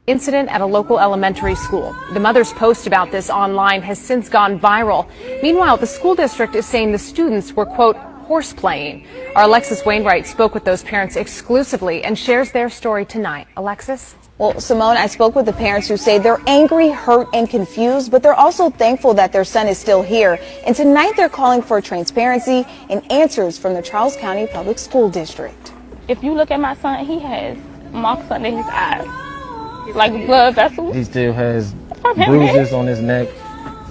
Incident at a local elementary school. The mother's post about this online has since gone viral. Meanwhile, the school district is saying the students were, quote, horseplaying. Our Alexis Wainwright spoke with those parents exclusively and shares their story tonight. Alexis? Well, Simone, I spoke with the parents who say they're angry, hurt, and confused, but they're also thankful that their son is still here. And tonight they're calling for transparency and answers from the Charles County Public School District. If you look at my son, he has marks under his eyes, like blood vessels. He still has bruises on his neck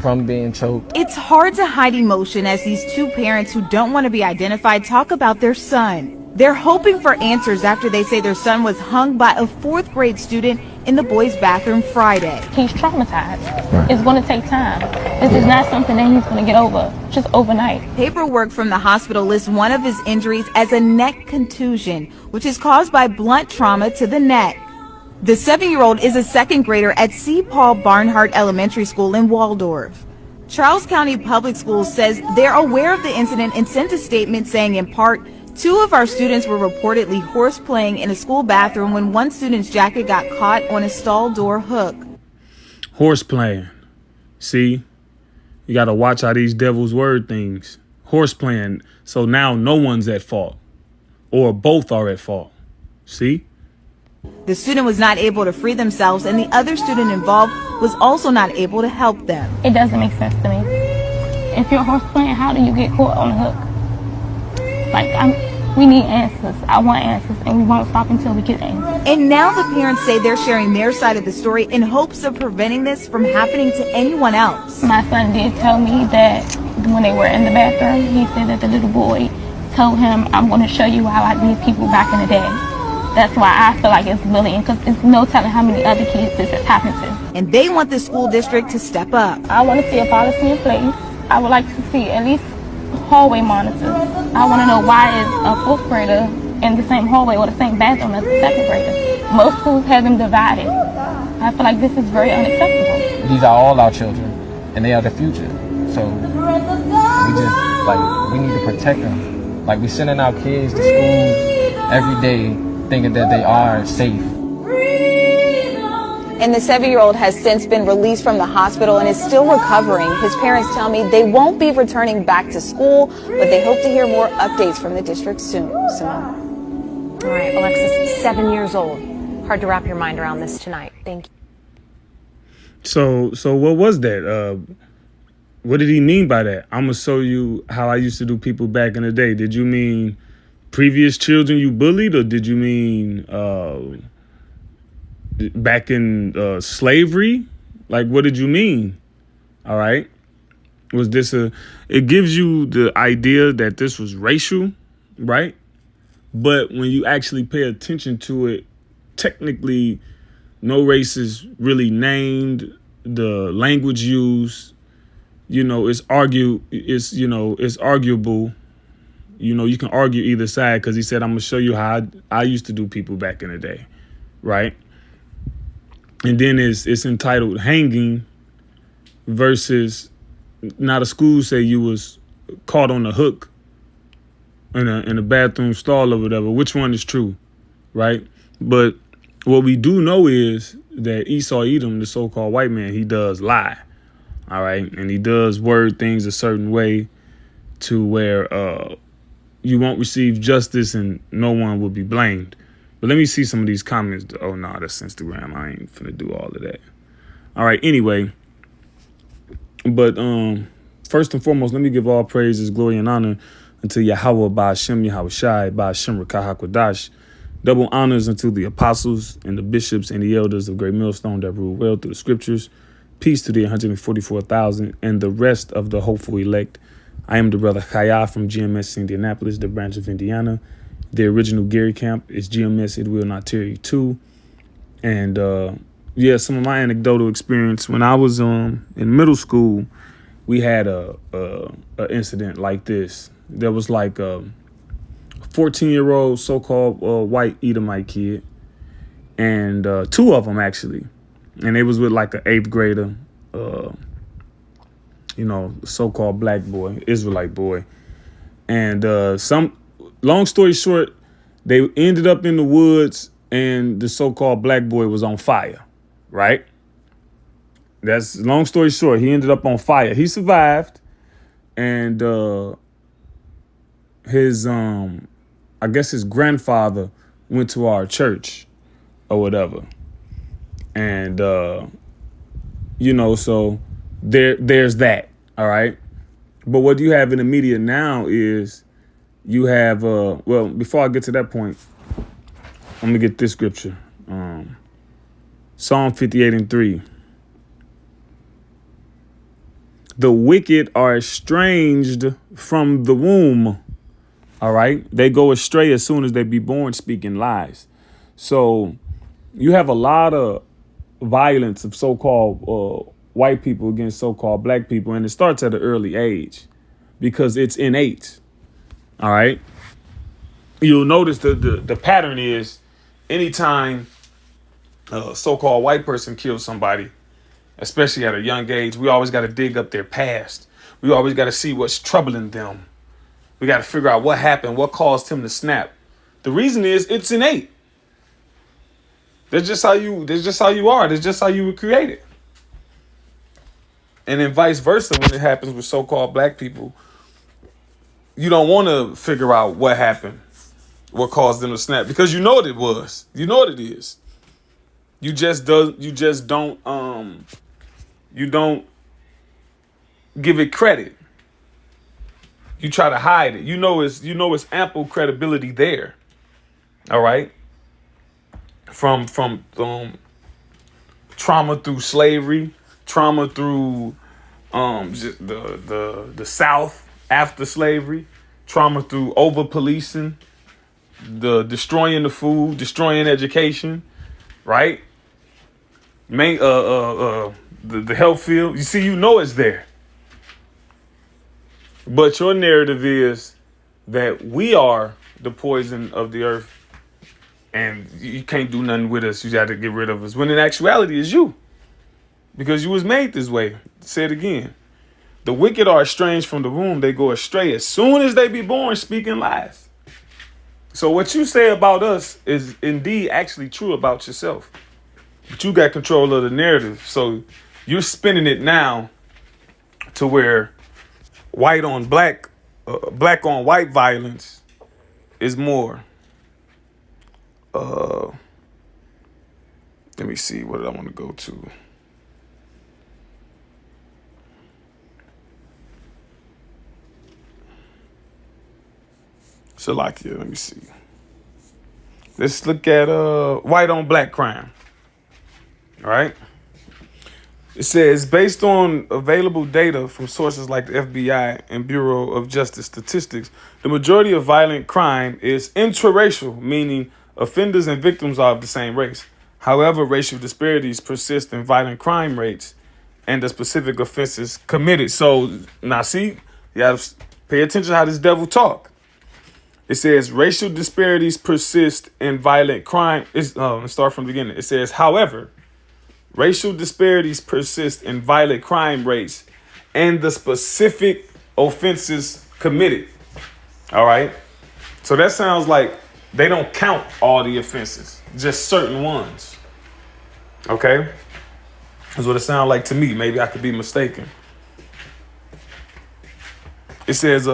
from being choked. It's hard to hide emotion as these two parents who don't want to be identified talk about their son. They're hoping for answers after they say their son was hung by a fourth grade student in the boys' bathroom Friday. He's traumatized. It's going to take time. This is not something that he's going to get over just overnight. Paperwork from the hospital lists one of his injuries as a neck contusion, which is caused by blunt trauma to the neck. The 7-year-old is a second grader at C. Paul Barnhart Elementary School in Waldorf. Charles County Public Schools says they're aware of the incident and sent a statement saying, in part, 2 of our students were reportedly horseplaying in a school bathroom when one student's jacket got caught on a stall door hook. Horseplaying. See? You got to watch how these devil's word things. Horseplaying. So now no one's at fault. Or both are at fault. See? The student was not able to free themselves, and the other student involved was also not able to help them. It doesn't make sense to me. If you're horseplaying, how do you get caught on the hook? We need answers. I want answers, and we won't stop until we get answers. And now the parents say they're sharing their side of the story in hopes of preventing this from happening to anyone else. My son did tell me that when they were in the bathroom, he said that the little boy told him, I'm going to show you how I did people back in the day. That's why I feel like it's bullying, because it's no telling how many other kids this has happened to. And they want the school district to step up. I want to see a policy in place. I would like to see at least hallway monitors. I want to know why is a 4th grader in the same hallway or the same bathroom as a 2nd grader. Most schools have them divided. I feel like this is very unacceptable. These are all our children, and they are the future. So we need to protect them. Like, we sending our kids to schools every day thinking that they are safe. And the 7-year-old has since been released from the hospital and is still recovering. His parents tell me they won't be returning back to school, but they hope to hear more updates from the district soon. Simone. All right, Alexis, 7 years old. Hard to wrap your mind around this tonight. Thank you. So what was that? What did he mean by that? I'm going to show you how I used to do people back in the day. Did you mean previous children you bullied, or did you mean back in slavery? Like, what did you mean? All right. Was this it gives you the idea that this was racial, right? But when you actually pay attention to it, technically no race is really named. The language used, it's arguable. You can argue either side, because he said, I'm going to show you how I used to do people back in the day, right? And then it's entitled hanging versus, now the school say you was caught on the hook in a bathroom stall or whatever. Which one is true, right? But what we do know is that Esau Edom, the so-called white man, he does lie, all right? And he does word things a certain way to where you won't receive justice and no one will be blamed. But let me see some of these comments. Oh, no, that's Instagram. I ain't finna do all of that. All right, anyway. But first and foremost, let me give all praises, glory, and honor unto Yahweh, Ba'ashem, Yahweh Shai, Ba'ashem, Rakah HaKodash. Double honors unto the apostles and the bishops and the elders of Great Millstone that rule well through the scriptures. Peace to the 144,000 and the rest of the hopeful elect. I am the brother Chaya from GMS Indianapolis, the branch of Indiana. The original Gary Camp is GMS It Will Not Tear You Too. And some of my anecdotal experience when I was in middle school, we had a incident like this. There was like a 14-year-old so-called white Edomite kid, and 2 of them actually, and they was with like an 8th grader, so-called black boy, Israelite boy, and long story short, they ended up in the woods, and the so-called black boy was on fire. right? That's long story short. He ended up on fire. He survived, and his I guess his grandfather went to our church or whatever, and so there's that. All right, but what you have in the media now is you have well, before I get to that point, let me get this scripture. Psalm 58:3. The wicked are estranged from the womb. All right. They go astray as soon as they be born, speaking lies. So you have a lot of violence of so-called white people against so-called black people. And it starts at an early age because it's innate. All right. You'll notice the pattern is anytime a so-called white person kills somebody, especially at a young age, we always got to dig up their past. We always got to see what's troubling them. We got to figure out what happened, what caused him to snap. The reason is it's innate. That's just how you are. That's just how you were created. And then vice versa, when it happens with so-called black people, you don't want to figure out what happened, what caused them to snap, because you know what it was. You know what it is. You don't give it credit. You try to hide it. You know it's ample credibility there. All right. From trauma through slavery, trauma through the South after slavery, trauma through over policing, the destroying the food, destroying education, right? The health field. You see, it's there. But your narrative is that we are the poison of the earth and you can't do nothing with us. You got to get rid of us. When in actuality, it's you. Because you was made this way. Say it again. The wicked are estranged from the womb. They go astray as soon as they be born, speaking lies. So what you say about us is indeed actually true about yourself. But you got control of the narrative. So you're spinning it now to where white on black, black on white violence is more. Let me see. What did I want to go to? Salakia, let me see. Let's look at white on black crime. All right. It says, based on available data from sources like the FBI and Bureau of Justice Statistics, the majority of violent crime is intraracial, meaning offenders and victims are of the same race. However, racial disparities persist in violent crime rates and the specific offenses committed. So now see, you have to pay attention to how this devil talk. It says racial disparities persist in violent crime. Let's start from the beginning. It says, however, racial disparities persist in violent crime rates and the specific offenses committed. All right. So that sounds like they don't count all the offenses, just certain ones. Okay. That's what it sounds like to me. Maybe I could be mistaken. It says,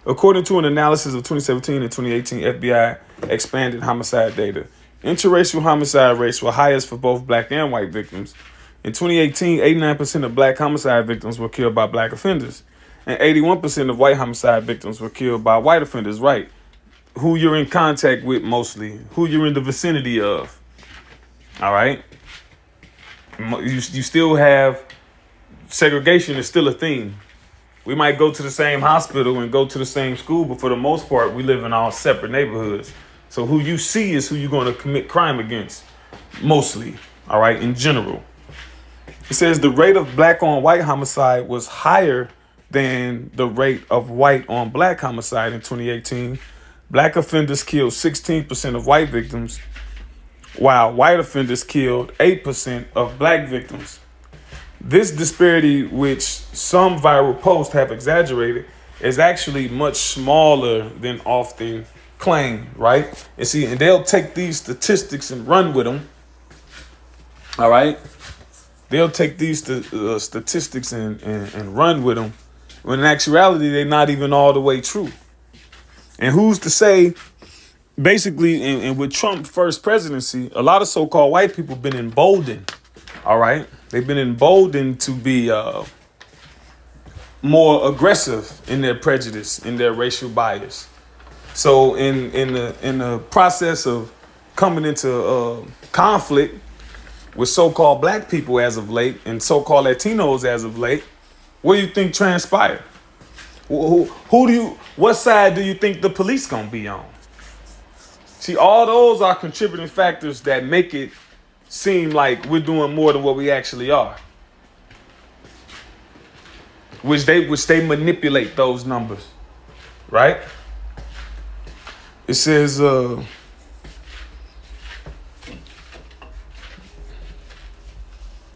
according to an analysis of 2017 and 2018 FBI expanded homicide data, interracial homicide rates were highest for both black and white victims. In 2018, 89% of black homicide victims were killed by black offenders, and 81% of white homicide victims were killed by white offenders. Right. Who you're in contact with mostly, who you're in the vicinity of. All right. You still have segregation is still a thing. We might go to the same hospital and go to the same school, but for the most part, we live in all separate neighborhoods. So who you see is who you're going to commit crime against, mostly, all right, in general. It says the rate of black on white homicide was higher than the rate of white on black homicide in 2018. Black offenders killed 16% of white victims, while white offenders killed 8% of black victims. This disparity, which some viral posts have exaggerated, is actually much smaller than often claimed, right? And they'll take these statistics and run with them All right. They'll take these statistics and run with them, when in actuality, they're not even all the way true. And who's to say, basically, and with Trump's first presidency, a lot of so-called white people been emboldened. All right. They've been emboldened to be more aggressive in their prejudice, in their racial bias. So in the process of coming into conflict with so-called black people as of late and so-called Latinos as of late, what do you think transpired? What side do you think the police gonna be on? See, all those are contributing factors that make it seem like we're doing more than what we actually are. Which they manipulate those numbers, right? It says,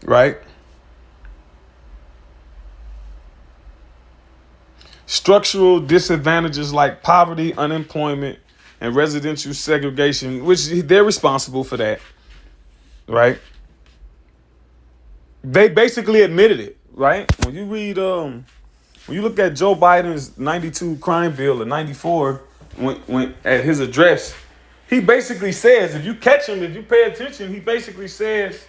right? Structural disadvantages like poverty, unemployment, and residential segregation, which they're responsible for that, right? They basically admitted it, right? When you read, when you look at Joe Biden's 92 crime bill or 94, when at his address, he basically says, if you catch him, if you pay attention, he basically says,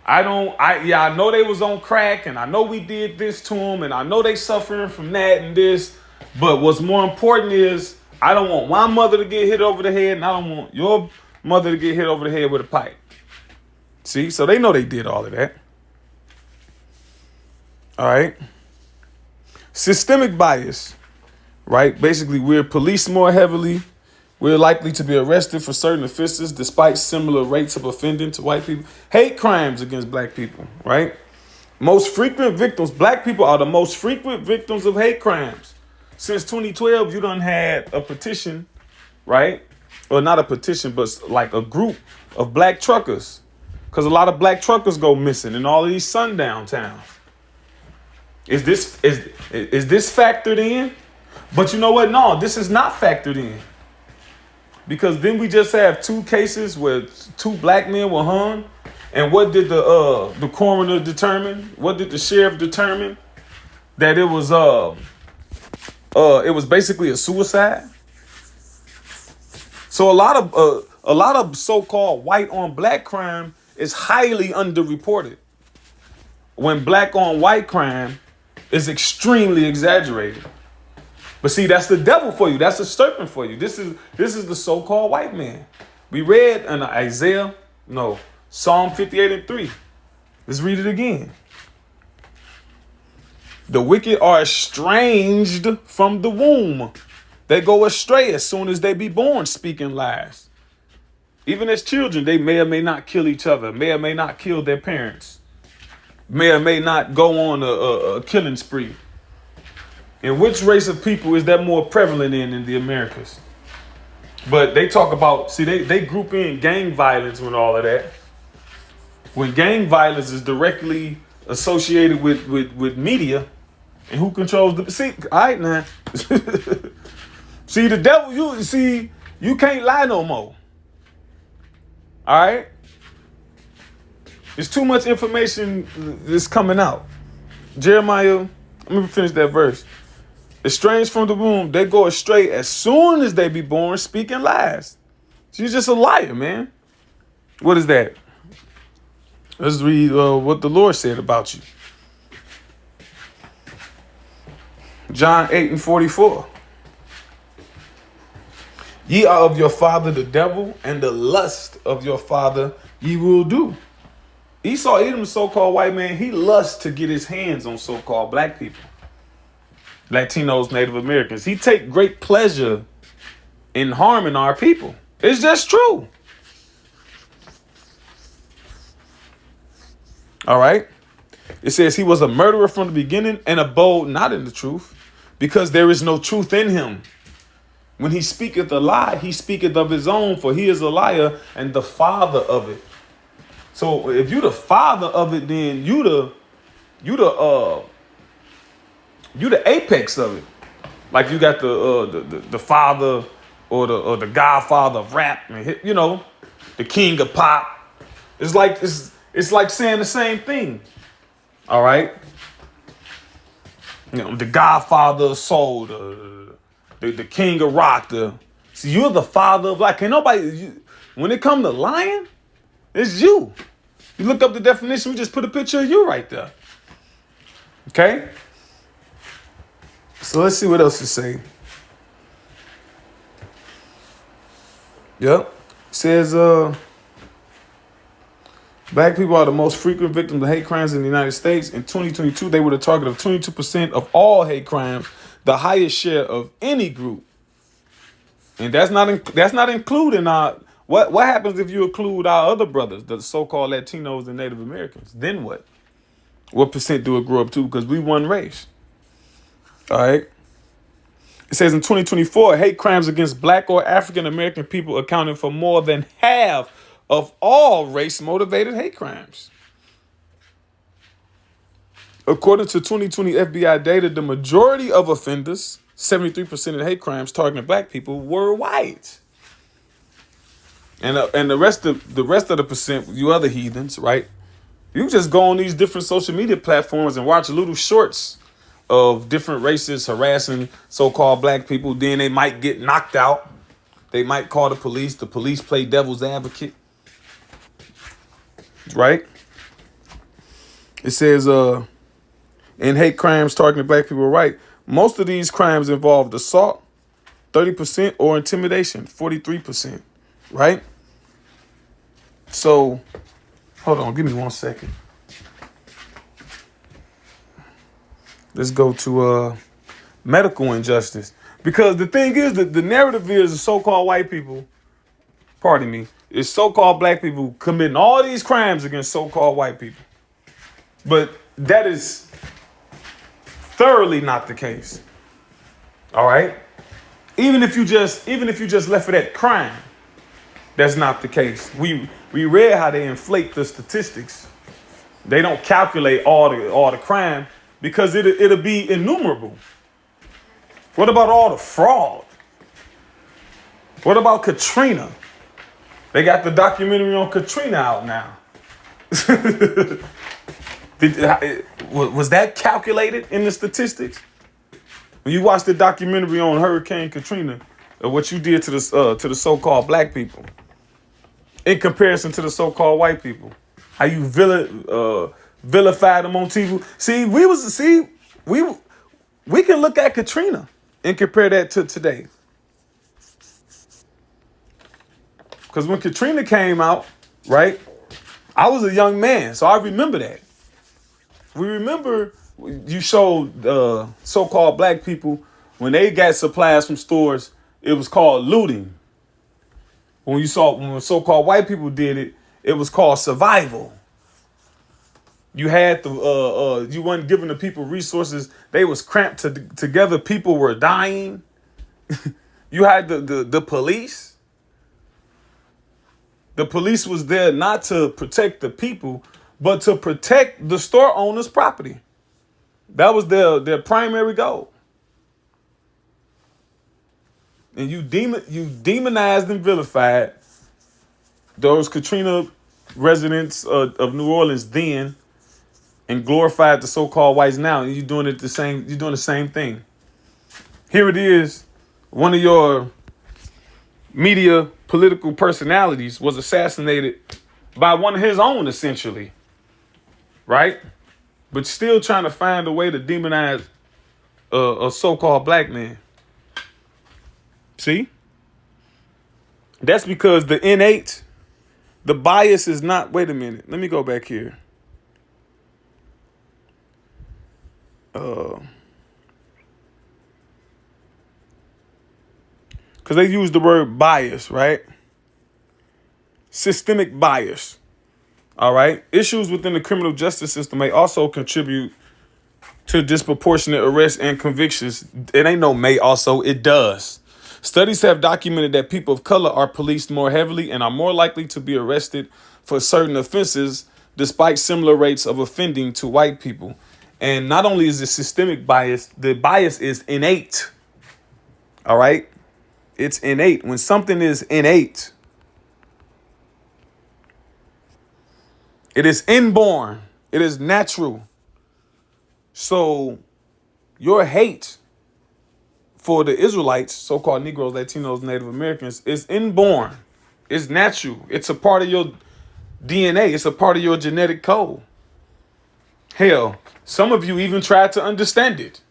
I know they was on crack, and I know we did this to them, and I know they suffering from that and this, but what's more important is I don't want my mother to get hit over the head, and I don't want your mother to get hit over the head with a pipe. See, so they know they did all of that. All right. Systemic bias, right? Basically, we're policed more heavily. We're likely to be arrested for certain offenses despite similar rates of offending to white people. Hate crimes against black people, right? Most frequent victims, black people are the most frequent victims of hate crimes. Since 2012, you done had a petition, right? Or not a petition, but like a group of black truckers. Because a lot of black truckers go missing in all of these sundown towns. Is this factored in? But you know what? No, this is not factored in. Because then we just have 2 cases where 2 black men were hung. And what did the coroner determine? What did the sheriff determine? That it was basically a suicide. So a lot of so-called white on black crime is highly underreported, when black on white crime is extremely exaggerated. But see, that's the devil for you. That's the serpent for you. This is the so-called white man. We read in Psalm 58:3. Let's read it again. The wicked are estranged from the womb. They go astray as soon as they be born, speaking lies. Even as children, they may or may not kill each other, may or may not kill their parents, may or may not go on a killing spree. And which race of people is that more prevalent in the Americas? But they talk about, see, they group in gang violence with all of that. When gang violence is directly associated with media, and who controls the, see, all right now. See, the devil, you can't lie no more. All right? There's too much information that's coming out. Jeremiah, let me finish that verse. Estranged from the womb, they go astray as soon as they be born, speaking lies. So you're just a liar, man. What is that? Let's read what the Lord said about you. John 8:44. Ye are of your father the devil, and the lust of your father ye will do. Esau, Edom, so-called white man, he lusts to get his hands on so-called black people. Latinos, Native Americans. He take great pleasure in harming our people. It's just true. All right. It says he was a murderer from the beginning and abode not in the truth, because there is no truth in him. When he speaketh a lie, he speaketh of his own, for he is a liar and the father of it. So if you the father of it, then you the apex of it. Like you got the father or the godfather of rap, the king of pop. It's like It's like saying the same thing. All right. You know, the Godfather of soul, the King of rock. See, you're the father of black. Can't nobody. When it comes to lying, it's you. You look up the definition. We just put a picture of you right there. Okay. So let's see what else it say. Yep. It says black people are the most frequent victims of hate crimes in the United States. In 2022, they were the target of 22% of all hate crimes, the highest share of any group. And that's not including what happens if you include our other brothers, the so-called Latinos and Native Americans? Then what? What percent do it grow up to? Because we one race. All right. It says in 2024, hate crimes against black or African American people accounted for more than half of all race-motivated hate crimes. According to 2020 FBI data, the majority of offenders, 73% of hate crimes targeting black people, were white. And the rest of the percent, you other heathens, right? You just go on these different social media platforms and watch little shorts of different races harassing so-called black people. Then they might get knocked out. They might call the police. The police play devil's advocate. Right? It says, in hate crimes targeting black people, right? Most of these crimes involved assault, 30%, or intimidation, 43%. Right? So, hold on. Give me 1 second. Let's go to medical injustice. Because the thing is that the narrative is the so-called white people, pardon me, is so-called black people committing all these crimes against so-called white people. But that is thoroughly not the case. All right? Even if you just left it at crime, that's not the case. We read how they inflate the statistics. They don't calculate all the crime, because it'll be innumerable. What about all the fraud? What about Katrina? They got the documentary on Katrina out now. Was that calculated in the statistics? When you watch the documentary on Hurricane Katrina, what you did to the so-called black people, in comparison to the so-called white people, how you vilified them on TV. We can look at Katrina and compare that to today. Because when Katrina came out, right, I was a young man, so I remember that. We remember you showed so-called black people when they got supplies from stores, it was called looting. When so-called white people did it, it was called survival. You had you weren't giving the people resources. They was cramped together. People were dying. You had the police. The police was there not to protect the people, but to protect the store owner's property. That was their primary goal. And you demonized and vilified those Katrina residents of New Orleans then, and glorified the so-called whites now, and you're doing the same thing. Here it is, one of your media political personalities was assassinated by one of his own, essentially. Right? But still trying to find a way to demonize a so-called black man. See? That's because the bias is not, wait a minute, let me go back here. Because they use the word bias, right? Systemic bias. All right. Issues within the criminal justice system may also contribute to disproportionate arrests and convictions. It ain't no may also, it does. Studies have documented that people of color are policed more heavily and are more likely to be arrested for certain offenses despite similar rates of offending to white people. And not only is it systemic bias, the bias is innate. All right? It's innate. When something is innate, It is inborn. It is natural. So your hate for the Israelites, so-called Negroes, Latinos, Native Americans, is inborn. It's natural. It's a part of your DNA. It's a part of your genetic code. Hell, some of you even tried to understand it.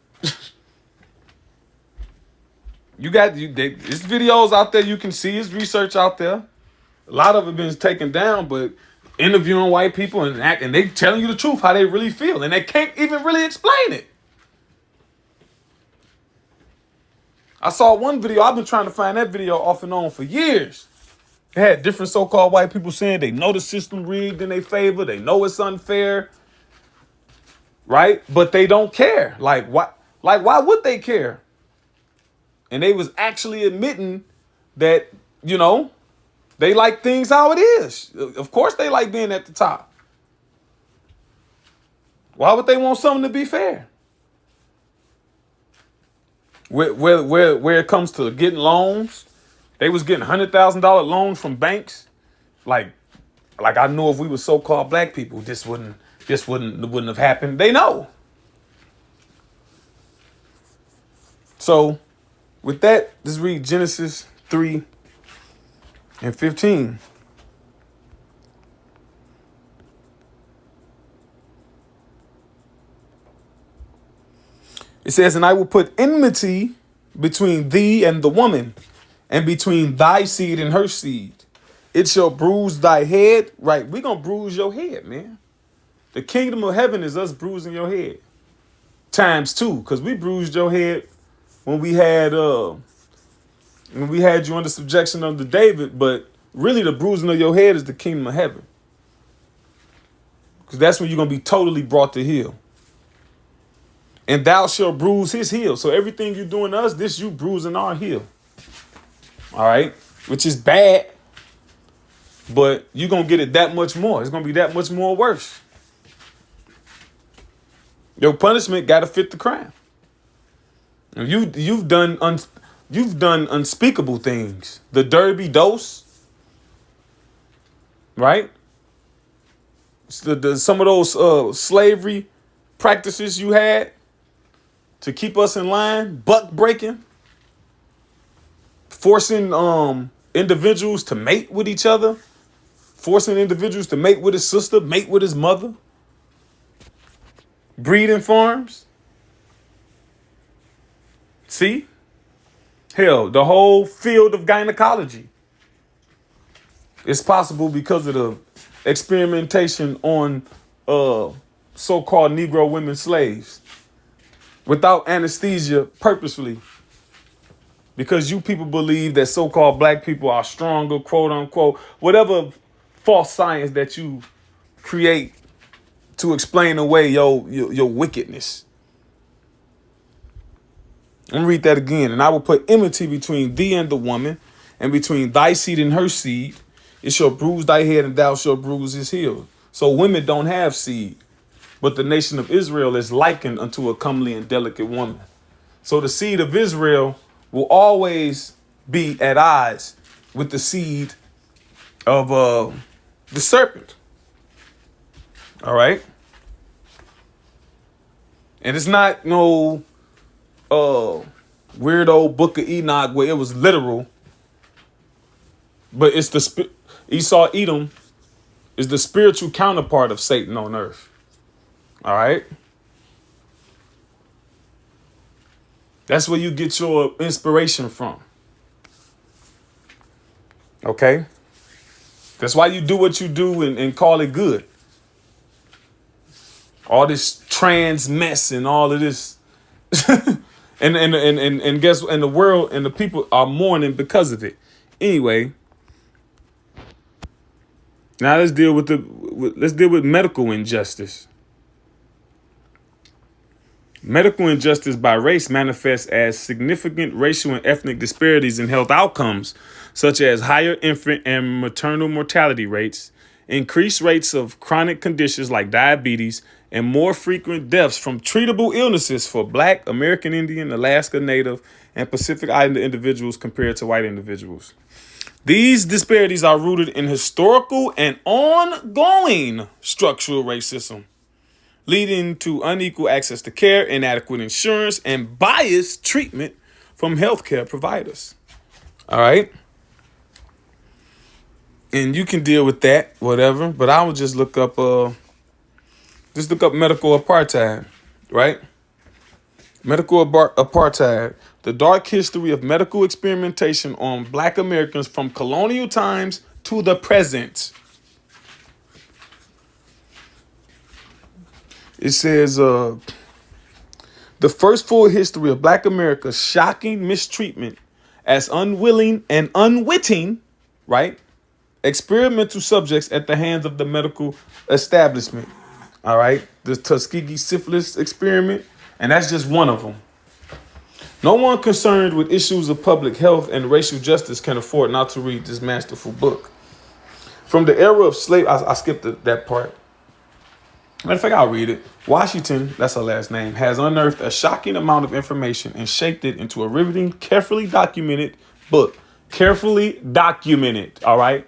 There's videos out there you can see. There's research out there. A lot of it been taken down, but interviewing white people and they telling you the truth, how they really feel, and they can't even really explain it. I saw one video. I've been trying to find that video off and on for years. It had different so-called white people saying they know the system rigged in their favor. They know it's unfair. Right? But they don't care. Like, why would they care? And they was actually admitting that, they like things how it is. Of course they like being at the top. Why would they want something to be fair? Where it comes to getting loans, they was getting $100,000 loans from banks. Like I know if we were so-called black people, this wouldn't have happened. They know. So with that, let's read Genesis 3:15. It says, and I will put enmity between thee and the woman, and between thy seed and her seed. It shall bruise thy head. Right, we're going to bruise your head, man. The kingdom of heaven is us bruising your head. Times 2, because we bruised your head when we had you under subjection under David, but really the bruising of your head is the kingdom of heaven. Because that's when you're going to be totally brought to heel. And thou shalt bruise his heel. So everything you're doing to us, this you bruising our heel. All right? Which is bad. But you're going to get it that much more. It's going to be that much more worse. Your punishment got to fit the crime. And you've done unspeakable things. The Derby dose. Right? Some of those slavery practices you had to keep us in line, buck breaking, forcing individuals to mate with each other, forcing individuals to mate with his sister, mate with his mother, breeding farms. See? Hell, the whole field of gynecology is possible because of the experimentation on so-called Negro women slaves. Without anesthesia, purposefully. Because you people believe that so-called black people are stronger, quote unquote, whatever false science that you create to explain away your wickedness. Let me read that again. And I will put enmity between thee and the woman, and between thy seed and her seed. It shall bruise thy head, and thou shalt bruise his heel. So women don't have seed. But the nation of Israel is likened unto a comely and delicate woman. So the seed of Israel will always be at odds with the seed of the serpent. All right? And it's not no weirdo Book of Enoch where it was literal. But it's Esau Edom is the spiritual counterpart of Satan on earth. All right. That's where you get your inspiration from. Okay. That's why you do what you do and call it good. All this trans mess and all of this. and guess what? And the world and the people are mourning because of it. Anyway. Now let's deal with medical injustice. Medical injustice by race manifests as significant racial and ethnic disparities in health outcomes, such as higher infant and maternal mortality rates, increased rates of chronic conditions like diabetes, and more frequent deaths from treatable illnesses for Black, American Indian, Alaska Native, and Pacific Islander individuals compared to white individuals. These disparities are rooted in historical and ongoing structural racism, leading to unequal access to care, inadequate insurance, and biased treatment from healthcare providers. All right? And you can deal with that, whatever, but I would just look up medical apartheid, right? Medical apartheid, the dark history of medical experimentation on Black Americans from colonial times to the present. It says, the first full history of Black America's shocking mistreatment as unwilling and unwitting, right, experimental subjects at the hands of the medical establishment. All right, the Tuskegee syphilis experiment, and that's just one of them. No one concerned with issues of public health and racial justice can afford not to read this masterful book. From the era of slavery, I skipped that part. Matter of fact, I'll read it. Washington, that's her last name, has unearthed a shocking amount of information and shaped it into a riveting, carefully documented book. Carefully documented, all right?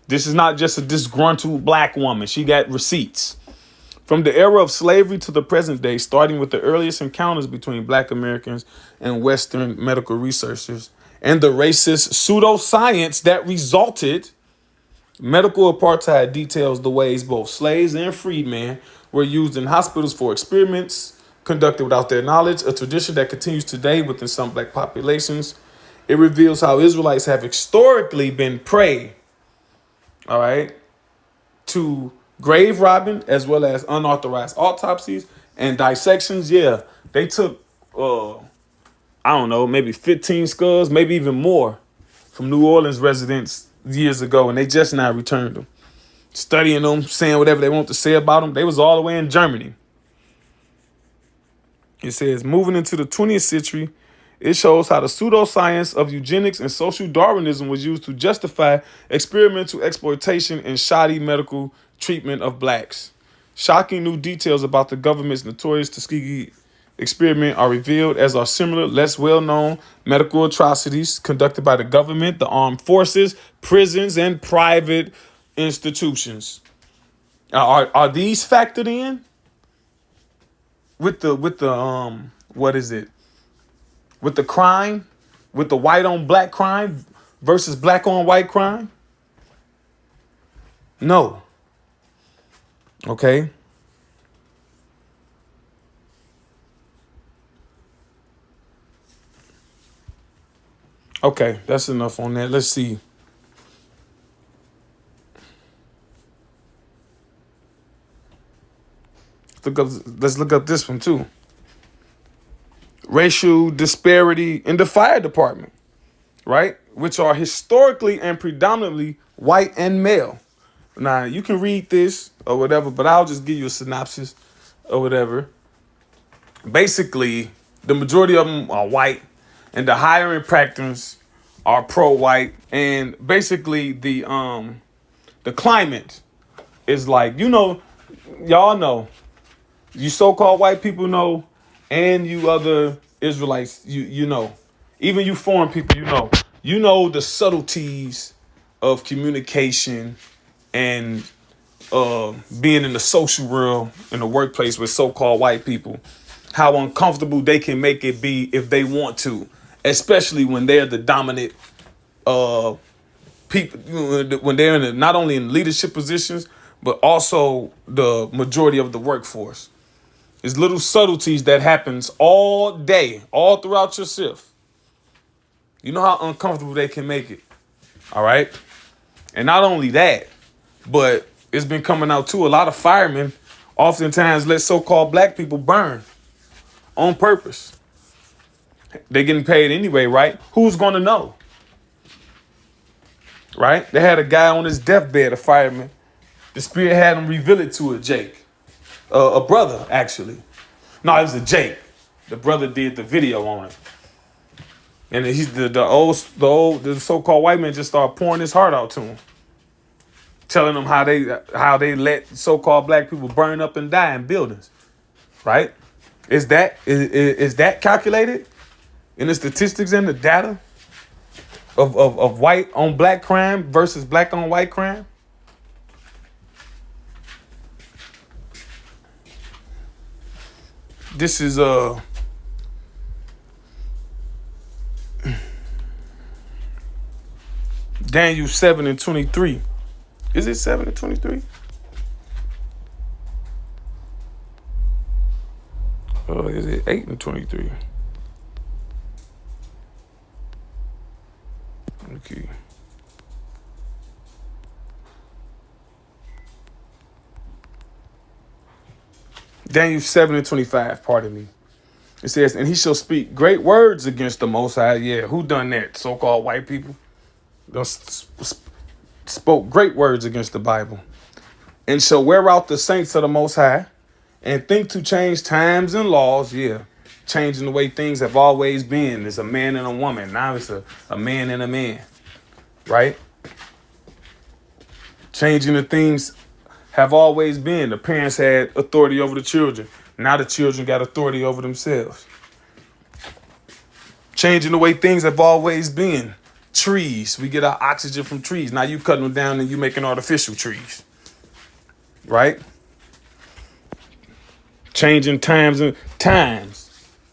This is not just a disgruntled Black woman. She got receipts. From the era of slavery to the present day, starting with the earliest encounters between Black Americans and Western medical researchers and the racist pseudoscience that resulted, medical apartheid details the ways both slaves and freedmen were used in hospitals for experiments conducted without their knowledge, a tradition that continues today within some Black populations. It reveals how Israelites have historically been prey, all right, to grave robbing as well as unauthorized autopsies and dissections. Yeah, they took, I don't know, maybe 15 skulls, maybe even more from New Orleans residents years ago, and they just now returned them. Studying them, saying whatever they want to say about them. They was all the way in Germany. It says, moving into the 20th century, it shows how the pseudoscience of eugenics and social Darwinism was used to justify experimental exploitation and shoddy medical treatment of Blacks. Shocking new details about the government's notorious Tuskegee experiment are revealed, as are similar, less well-known medical atrocities conducted by the government, the armed forces, prisons, and private institutions. Are these factored in with the what is it? With the crime, with the white on black crime versus black on white crime? No. Okay. Okay, that's enough on that. Let's see. Let's look up this one too. Racial disparity in the fire department, right? Which are historically and predominantly white and male. Now, you can read this or whatever, but I'll just give you a synopsis or whatever. Basically, the majority of them are white, and the hiring practitioners are pro-white. And basically, the climate is like, y'all know, you so-called white people know, and you other Israelites, you know, even you foreign people, you know the subtleties of communication and being in the social world, in the workplace with so-called white people, how uncomfortable they can make it be if they want to, especially when they're the dominant people, when they're not only in leadership positions, but also the majority of the workforce. It's little subtleties that happens all day, all throughout your shift. You know how uncomfortable they can make it. All right. And not only that, but it's been coming out too. A lot of firemen oftentimes let so-called black people burn on purpose. They're getting paid anyway, right? Who's going to know? Right? They had a guy on his deathbed, a fireman. The spirit had him reveal it to a Jake. A brother, actually. No, it was a Jake. The brother did the video on it. And he's the so-called white man just started pouring his heart out to him. Telling them how they let so-called black people burn up and die in buildings. Right? Is that calculated in the statistics and the data? of white on black crime versus black on white crime? This is Daniel 7:23. Is it 7:23? Or is it 8:23? Okay. Daniel 7:25, pardon me. It says, and he shall speak great words against the Most High. Yeah, who done that? So-called white people. Spoke great words against the Bible. And shall wear out the saints of the Most High, and think to change times and laws. Yeah, changing the way things have always been. It's a man and a woman. Now it's a man and a man. Right? Changing the things have always been. The parents had authority over the children. Now the children got authority over themselves. Changing the way things have always been. Trees. We get our oxygen from trees. Now you cutting them down and you making artificial trees. Right? Changing times and times.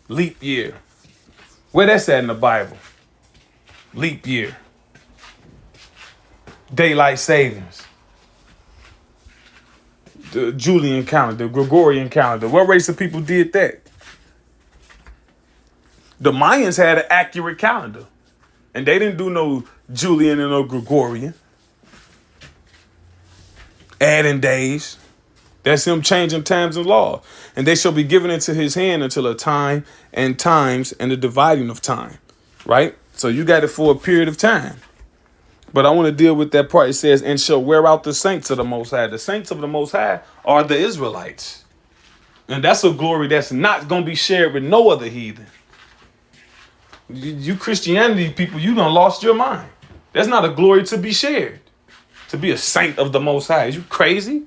Leap year. Where that's at in the Bible? Leap year. Daylight savings. The Julian calendar, Gregorian calendar. What race of people did that? The Mayans had an accurate calendar. And they didn't do no Julian and no Gregorian. Adding days. That's him changing times and law. And they shall be given into his hand until a time and times and the dividing of time. Right? So you got it for a period of time. But I want to deal with that part. It says, and shall wear out the saints of the Most High. The saints of the Most High are the Israelites. And that's a glory that's not going to be shared with no other heathen. You Christianity people, you done lost your mind. That's not a glory to be shared. To be a saint of the Most High. Is you crazy?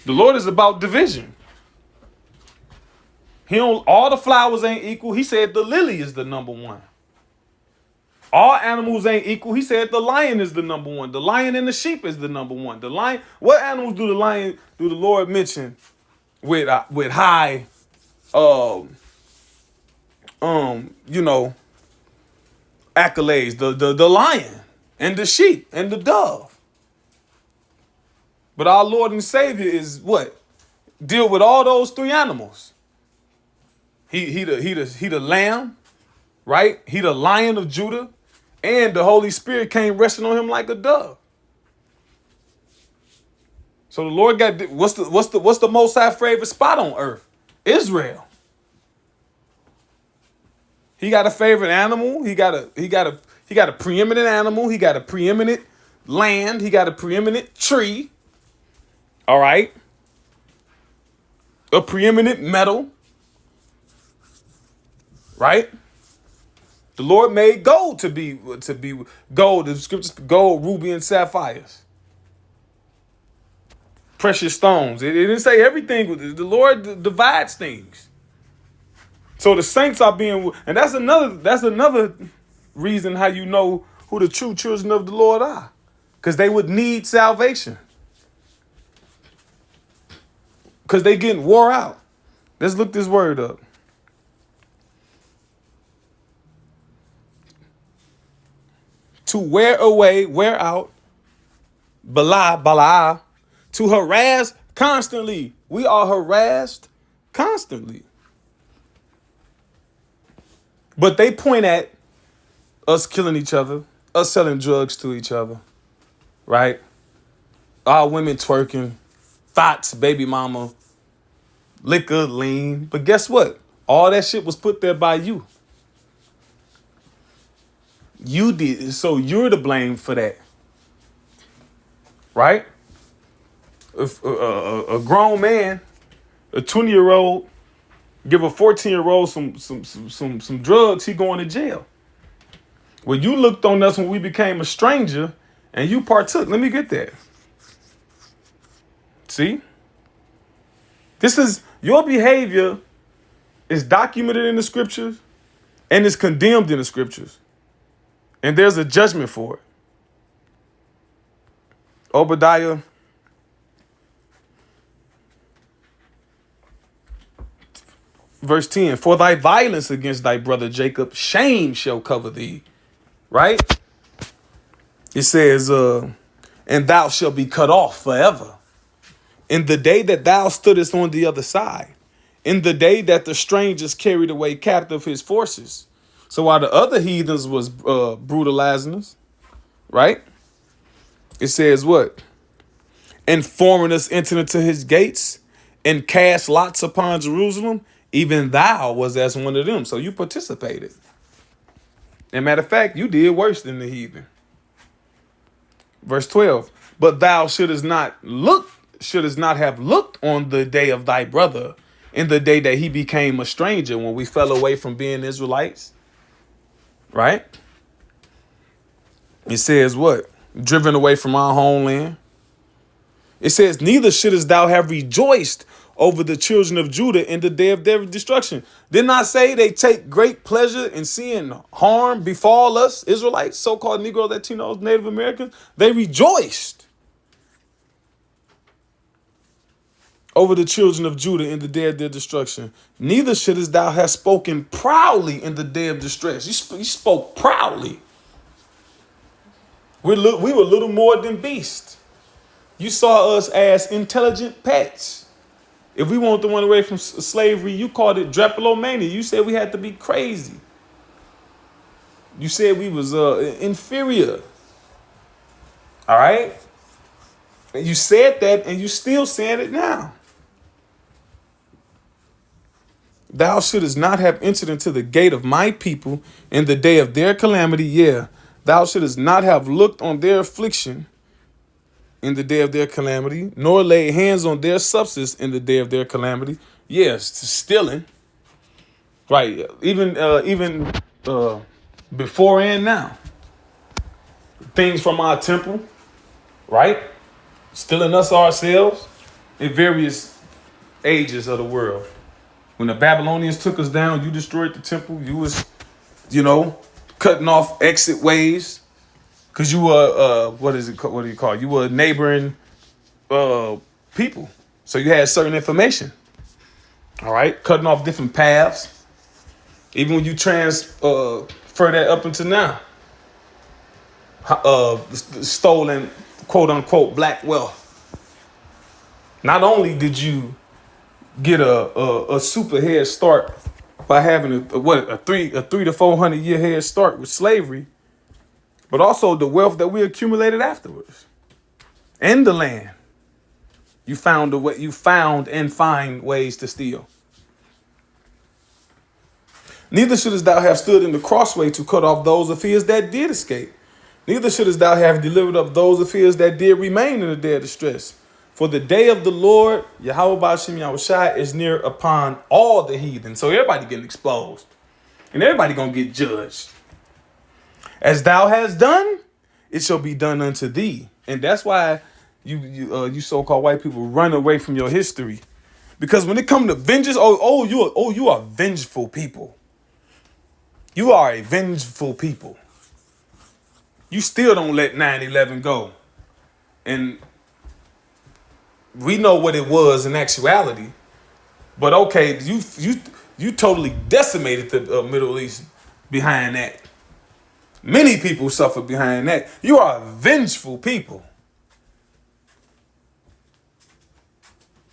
The Lord is about division. All the flowers ain't equal. He said the lily is the number one. All animals ain't equal. He said the lion is the number one. The lion and the sheep is the number one. The lion. What animals do the Lord mention with high, accolades? The lion and the sheep and the dove. But our Lord and Savior is what? Deal with all those three animals. He the lamb, right? He the Lion of Judah. And the Holy Spirit came resting on him like a dove. So the Lord got what's the Most High favorite spot on earth? Israel. He got a favorite animal. He got a preeminent animal. He got a preeminent land. He got a preeminent tree. All right. A preeminent metal. Right? The Lord made gold to be gold. The scriptures, gold, ruby, and sapphires. Precious stones. It didn't say everything. The Lord divides things. So the saints are being, and that's another reason how you know who the true children of the Lord are. Because they would need salvation. Because they getting wore out. Let's look this word up. To wear away, wear out, bala, to harass constantly. We are harassed constantly. But they point at us killing each other, us selling drugs to each other, right? Our women twerking, thoughts, baby mama, liquor, lean. But guess what? All that shit was put there by you. You did, so you're to blame for that, right? If a grown man, a 20-year-old, give a 14-year-old some drugs, he going to jail. Well, you looked on us when we became a stranger, and you partook. Let me get that. See, this is your behavior is documented in the scriptures, and is condemned in the scriptures. And there's a judgment for it. Obadiah verse 10, for thy violence against thy brother Jacob, shame shall cover thee. Right? It says, and thou shalt be cut off forever. In the day that thou stoodest on the other side, in the day that the strangers carried away captive his forces. So while the other heathens was brutalizing us, right? It says what? And foreigners entered into his gates and cast lots upon Jerusalem. Even thou was as one of them. So you participated. And matter of fact, you did worse than the heathen. Verse 12. But thou shouldest not have looked on the day of thy brother, in the day that he became a stranger, when we fell away from being Israelites. Right? It says what? Driven away from our homeland. It says, neither shouldest thou have rejoiced over the children of Judah in the day of their destruction. Did not say they take great pleasure in seeing harm befall us, Israelites, so-called Negroes, Latinos, Native Americans. They rejoiced over the children of Judah in the day of their destruction. Neither shouldest thou have spoken proudly in the day of distress. You spoke proudly. We were little more than beasts. You saw us as intelligent pets. If we wanted to run away from slavery, you called it drapetomania. You said we had to be crazy. You said we was inferior. All right? And you said that, and you still saying it now. Thou shouldest not have entered into the gate of my people in the day of their calamity. Yeah, thou shouldest not have looked on their affliction in the day of their calamity, nor lay hands on their substance in the day of their calamity. Yes, stealing. Right. Even before and now. Things from our temple. Right. Stealing us ourselves in various ages of the world. When the Babylonians took us down, you destroyed the temple. You was, cutting off exit ways. Because you were, what do you call it? You were neighboring people. So you had certain information. All right? Cutting off different paths. Even when you transfer that up into now. Stolen, quote unquote, black wealth. Not only did you get a super head start by having a 300 to 400 year head start with slavery, but also the wealth that we accumulated afterwards, and the land. You found and find ways to steal. Neither shouldest thou have stood in the crossway to cut off those of his that did escape. Neither shouldest thou have delivered up those of his that did remain in the day of distress. For the day of the Lord, Yahweh Ba'ashem Yahushai, is near upon all the heathen. So everybody getting exposed. And everybody gonna get judged. As thou hast done, it shall be done unto thee. And that's why you so-called white people run away from your history. Because when it comes to vengeance, you are vengeful people. You are a vengeful people. You still don't let 9/11 go. And we know what it was in actuality. But okay, you totally decimated the Middle East behind that. Many people suffer behind that. You are a vengeful people.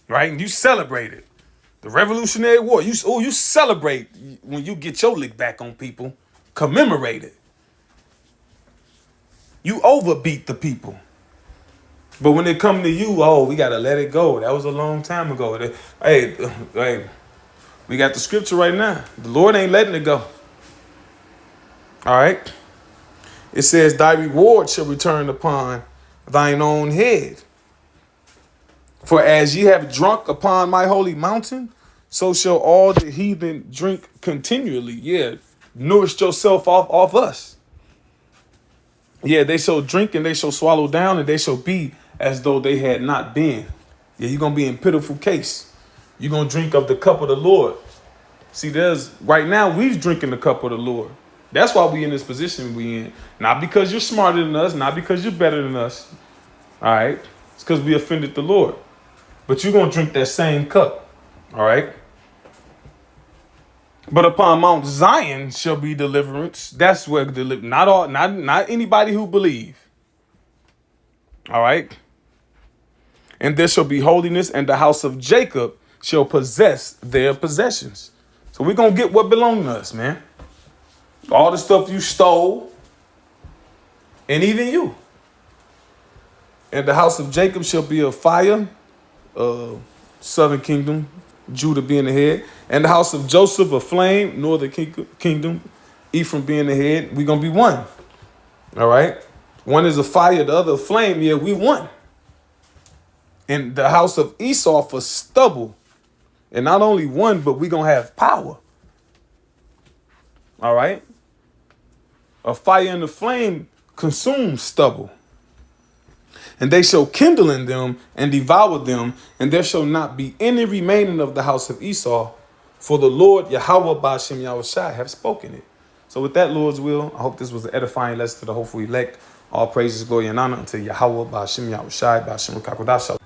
Right? And you celebrate it. The Revolutionary War. You celebrate when you get your lick back on people. Commemorate it. You overbeat the people. But when it come to you, we got to let it go. That was a long time ago. Hey, we got the scripture right now. The Lord ain't letting it go. All right? It says, thy reward shall return upon thine own head. For as ye have drunk upon my holy mountain, so shall all the heathen drink continually. Yeah, nourish yourself off us. Yeah, they shall drink and they shall swallow down and they shall be as though they had not been. Yeah, you're going to be in pitiful case. You're going to drink of the cup of the Lord. See, right now, we're drinking the cup of the Lord. That's why we in this position we in. Not because you're smarter than us, not because you're better than us. All right? It's because we offended the Lord. But you're going to drink that same cup. All right? But upon Mount Zion shall be deliverance. That's where not anybody who believe. All right? And there shall be holiness, and the house of Jacob shall possess their possessions. So we're going to get what belongs to us, man. All the stuff you stole, and even you. And the house of Jacob shall be a fire, southern kingdom, Judah being the head. And the house of Joseph a flame, northern kingdom, Ephraim being the head. We're going to be one. All right? One is a fire, the other a flame. Yeah, we one. And the house of Esau for stubble. And not only one, but we're going to have power. All right? A fire and a flame consumes stubble. And they shall kindle in them and devour them, and there shall not be any remaining of the house of Esau, for the Lord Yahweh Ba'ashem Yahushai have spoken it. So with that, Lord's will, I hope this was an edifying lesson to the hopeful elect. All praises, glory, and honor unto Yahweh Ba'ashem Yahushai Ba'ashem Rakakodasha.